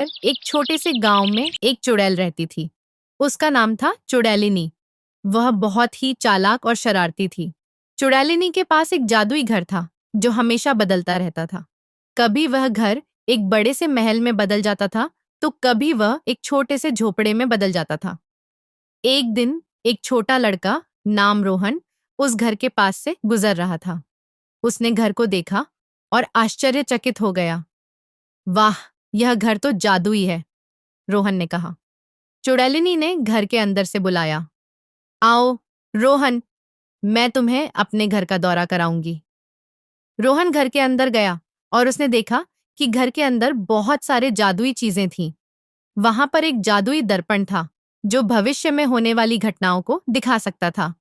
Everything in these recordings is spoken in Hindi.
एक छोटे से गांव में एक चुड़ैल रहती थी। उसका नाम था चुड़ैलिनी। वह बहुत ही चालाक और शरारती थी। चुड़ैलिनी के पास एक जादुई घर था जो हमेशा बदलता रहता था। कभी वह घर एक बड़े से महल में बदल जाता था, तो कभी वह एक छोटे से झोपड़े में बदल जाता था। एक दिन एक छोटा लड़का नाम रोहन उस घर के पास से गुजर रहा था। उसने घर को देखा और आश्चर्यचकित हो गया। वाह, यह घर तो जादुई है, रोहन ने कहा। चुड़ैलिनी ने घर के अंदर से बुलाया, आओ रोहन, मैं तुम्हें अपने घर का दौरा कराऊंगी। रोहन घर के अंदर गया और उसने देखा कि घर के अंदर बहुत सारे जादुई चीजें थीं। वहां पर एक जादुई दर्पण था जो भविष्य में होने वाली घटनाओं को दिखा सकता था।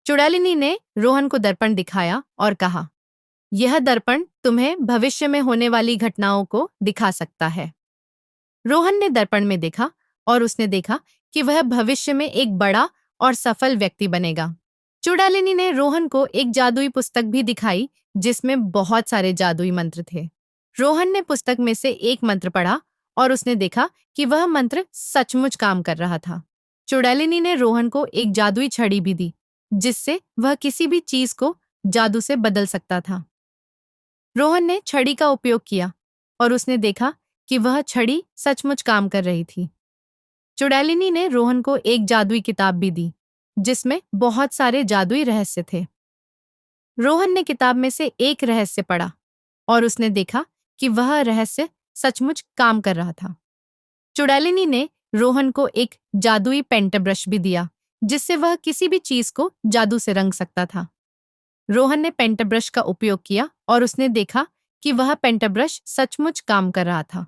चुड़ैलिनी ने रोहन को दर्पण दिखाया और कहा, यह दर्पण तुम्हें भविष्य में होने वाली घटनाओं को दिखा सकता है। रोहन ने दर्पण में देखा और उसने देखा कि वह भविष्य में एक बड़ा और सफल व्यक्ति बनेगा। चुड़ैलिनी ने रोहन को एक जादुई पुस्तक भी दिखाई जिसमें बहुत सारे जादुई मंत्र थे। रोहन ने पुस्तक में से एक मंत्र पढ़ा और उसने देखा कि वह मंत्र सचमुच काम कर रहा था। चुड़ैलिनी ने रोहन को एक जादुई छड़ी भी दी जिससे वह किसी भी चीज को जादू से बदल सकता था। रोहन ने छड़ी का उपयोग किया और उसने देखा कि वह छड़ी सचमुच काम कर रही थी। चुड़ैलिनी ने रोहन को एक जादुई किताब भी दी जिसमें बहुत सारे जादुई रहस्य थे। रोहन ने किताब में से एक रहस्य पढ़ा और उसने देखा कि वह रहस्य सचमुच काम कर रहा था। चुड़ैलिनी ने रोहन को एक जादुई पेंटब्रश भी दिया जिससे वह किसी भी चीज को जादू से रंग सकता था। रोहन ने पेंटब्रश का उपयोग किया और उसने देखा कि वह पेंटब्रश सचमुच काम कर रहा था।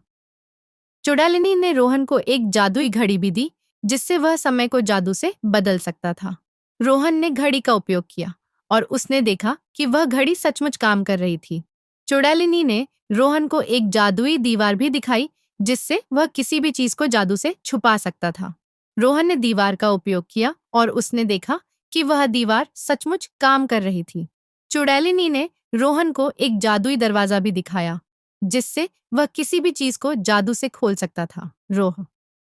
चुड़ैलिनी ने रोहन को एक जादुई घड़ी भी दी जिससे वह समय को जादू से बदल सकता था। रोहन ने घड़ी का उपयोग किया और उसने देखा कि वह घड़ी सचमुच काम कर रही थी। चुड़ैलिनी ने रोहन को एक जादुई दीवार भी दिखाई जिससे वह किसी भी चीज को जादू से छुपा सकता था। रोहन ने दीवार का उपयोग किया और उसने देखा कि वह दीवार सचमुच काम कर रही थी। चुड़ैलिनी ने रोहन को एक जादुई दरवाजा भी दिखाया जिससे वह किसी भी चीज को जादू से खोल सकता था। रोह